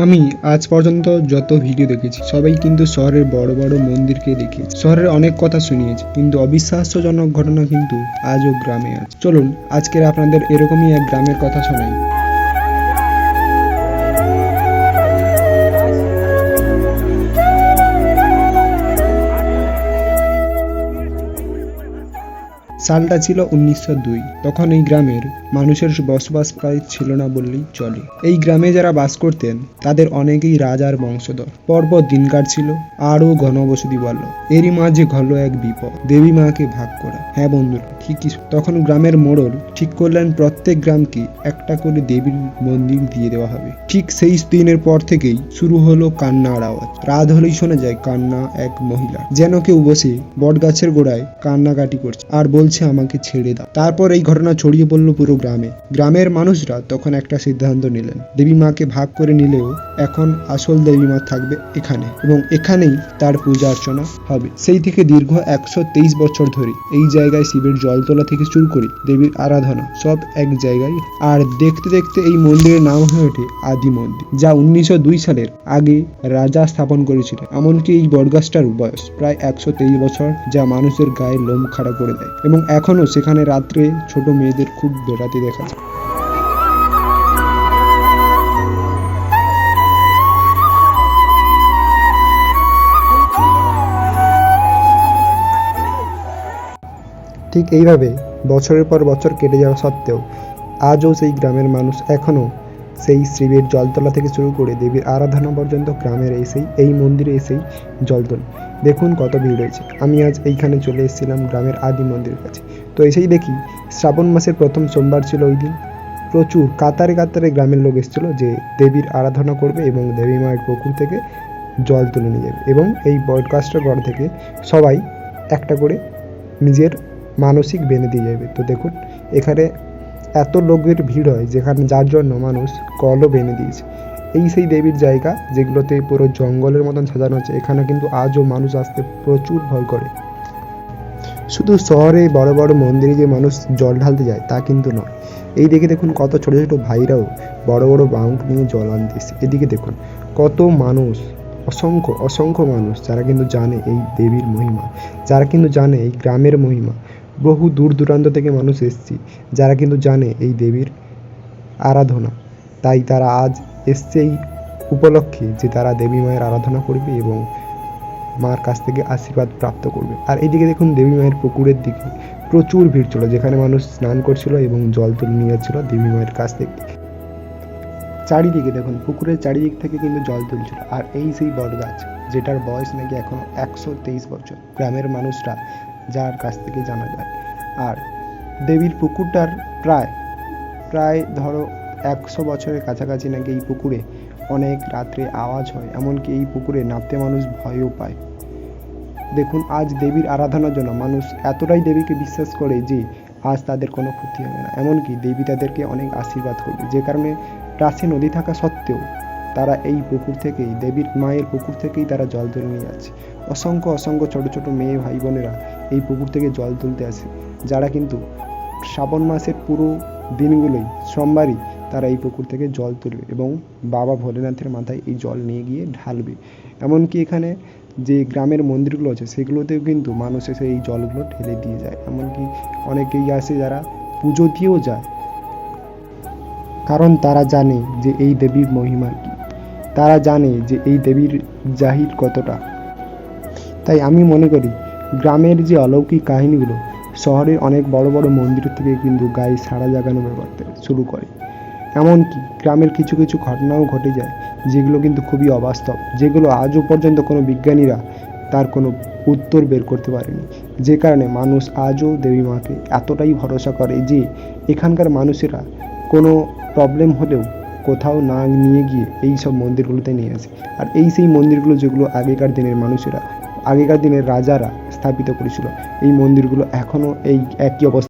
আমি আজ পর্যন্ত যত ভিডিও দেখেছি সবাই কিন্তু শহরের বড় বড় মন্দিরকে দেখিয়েছে, শহরের অনেক কথা শুনিয়েছে, কিন্তু অবিশ্বাস্যজনক ঘটনা কিন্তু আজও গ্রামে আছে। চলুন আজকের আপনাদের এরকমই এক গ্রামের কথা শোনাই। সালটা ছিল 1902। তখন এই গ্রামের মানুষের বসবাস প্রায় ছিল না বললেই চলে। এই গ্রামে যারা বাস করতেন তাদের অনেকেই রাজার বংশধর। পরপর দিন কাটছিল, আরও ঘনবসতি বাড়ল। এরই মাঝে ঘটল এক বিপদ, দেবী মাকে ভাগ করা। হ্যাঁ বন্ধুরা, ঠিকই। তখন গ্রামের মোড়ল ঠিক করলেন প্রত্যেক গ্রামকে একটা করে দেবীর মন্দির দিয়ে দেওয়া হবে। ঠিক সেই দিনের পর থেকেই শুরু হলো কান্নার আওয়াজ। রাত হলেই শোনা যায় কান্না এক মহিলা, যেন কেউ বসে বট গাছের গোড়ায় কান্নাকাটি করছে আর বলছে আমাকে ছেড়ে দাও। তারপর এই ঘটনা ছড়িয়ে পড়ল পুরো গ্রামে। গ্রামের মানুষরা তখন একটা সিদ্ধান্ত নিলেন, দেবী মাকে ভাগ করে নিলেও এখন আসল দেবী মা থাকবে এখানে, এবং এখানেই তার পূজা অর্চনা হবে। সেই থেকে দীর্ঘ 123 বছর ধরে এই জায়গায় শিবের জল তোলা থেকে শুরু করে দেবীর আরাধনা সব এক জায়গায়। আর দেখতে দেখতে এই মন্দিরের নাম হয়ে ওঠে আদি মন্দির, যা 1902 সালের আগে রাজা স্থাপন করেছিলেন। এমনকি এই বটগাছটার বয়স প্রায় 123 বছর, যা মানুষের গায়ে লোম খাড়া করে দেয়, এবং এখনো সেখানে রাত্রে ছোট মেয়েদের খুব বেড়াতে দেখা যায়। ঠিক এইভাবে বছরের পর বছর কেটে যাওয়া সত্ত্বেও আজও সেই গ্রামের মানুষ এখনও সেই শিবের জলতলা থেকে শুরু করে দেবীর আরাধনা পর্যন্ত গ্রামের এই মন্দিরে এসেই জল তোলে। দেখুন কত ভিড় হয়েছে। আমি আজ এইখানে চলে এসেছিলাম গ্রামের আদি মন্দিরের কাছে। তো এসেই দেখি শ্রাবণ মাসের প্রথম সোমবার ছিল ওই দিন। প্রচুর কাতারে কাতারে গ্রামের লোক এসেছিলো যে দেবীর আরাধনা করবে এবং দেবী মায়ের পুকুর থেকে জল তুলে নিয়ে যাবে, এবং এই বটগাছটার গড় থেকে সবাই একটা করে নিজের মানসিক বেঁধে দিয়ে যাবে। তো দেখুন এখানে এত লোকের ভিড় হয় যেখানে, যার জন্য মানুষ কলও বেঁধে দিয়েছে। এই সেই দেবীর জায়গা যেগুলোতে পুরো জঙ্গলের মতন সাজানো আছে। এখানে কিন্তু আজও মানুষ আসতে প্রচুর ভয় করে। শুধু শহরে বড় বড় মন্দিরে যে মানুষ জল ঢালতে যায় তা কিন্তু নয়। এই দিকে দেখুন কত ছোট ছোট ভাইরাও বড় বড় বাউঙ্ক নিয়ে জল আনতে এসে। এদিকে দেখুন কত মানুষ, অসংখ্য অসংখ্য মানুষ যারা কিন্তু জানে এই দেবীর মহিমা, যারা কিন্তু জানে এই গ্রামের মহিমা। বহু দূর দূরান্ত থেকে মানুষ এসেছে যারা কিন্তু জানে এই দেবীর আরাধনা। তাই তারা আজ এসছে এই উপলক্ষে যে তারা দেবী মায়ের আরাধনা করবে এবং মার কাছ থেকে আশীর্বাদ প্রাপ্ত করবে। আর এইদিকে দেখুন দেবী মায়ের পুকুরের দিকে প্রচুর ভিড় ছিল, যেখানে মানুষ স্নান করছিল এবং জল তুলে নিয়ে যাচ্ছিল দেবী মায়ের কাছ থেকে। চারিদিকে দেখুন পুকুরের চারিদিক থেকে কিন্তু জল তুলছিল। আর এই সেই বট গাছ যেটার বয়স নাকি এখনো 123 বছর, গ্রামের মানুষরা যার কাছ থেকে জানা যায়। আর দেবীর পুকুরটার প্রায় ধরো 100 বছরের কাছাকাছি নাকি এই পুকুরে অনেক রাত্রে আওয়াজ হয়, এমনকি এই পুকুরে নামতে মানুষ ভয়ও পায়। দেখুন আজ দেবীর আরাধনার জন্য মানুষ এতটাই দেবীকে বিশ্বাস করে যে আজ তাদের কোনো ক্ষতি হবে না, এমনকি দেবী তাদেরকে অনেক আশীর্বাদ করবে। যে কারণে পাশে নদী থাকা সত্ত্বেও তারা এই পুকুর থেকেই, দেবীর মায়ের পুকুর থেকেই তারা জল তুলে নিয়ে যাচ্ছে। অসংখ্য অসংখ্য ছোট ছোট মেয়ে ভাই বোনেরা এই পুকুর থেকে জল তুলতে আসে, যারা কিন্তু শ্রাবণ মাসের পুরো দিনগুলোই সোমবারই তারা এই পুকুর থেকে জল তুলবে এবং বাবা ভোলেনাথের মাথায় এই জল নিয়ে গিয়ে ঢালবে। এমনকি এখানে যে গ্রামের মন্দিরগুলো আছে সেগুলোতেও কিন্তু মানুষ এসে এই জলগুলো ঢেলে দিয়ে যায়। এমনকি অনেকেই আসে যারা পুজো দিয়েও যায়, কারণ তারা জানে যে এই দেবীর মহিমা কী, তারা জানে যে এই দেবীর জাহির কতটা। তাই আমি মনে করি গ্রামের যে অলৌকিক কাহিনীগুলো শহরের অনেক বড় বড় মন্দির থেকে কিন্তু গায়ে সাড়া জাগানো করতে শুরু করে। এমনকি গ্রামের কিছু কিছু ঘটনাও ঘটে যায় যেগুলো কিন্তু খুবই অবাস্তব, যেগুলো আজও পর্যন্ত কোনো বিজ্ঞানীরা তার কোনো উত্তর বের করতে পারেনি। যে কারণে মানুষ আজও দেবী মাকে এতটাই ভরসা করে যে এখানকার মানুষেরা কোনো প্রবলেম হলেও কোথাও না নিয়ে গিয়ে এই সব মন্দিরগুলোতে নিয়ে আসে। আর এই সেই মন্দিরগুলো যেগুলো আগেকার দিনের মানুষেরা, আগেকার দিনের রাজারা স্থাপিত করেছিল, এই মন্দিরগুলো এখনও এই একই অবস্থা।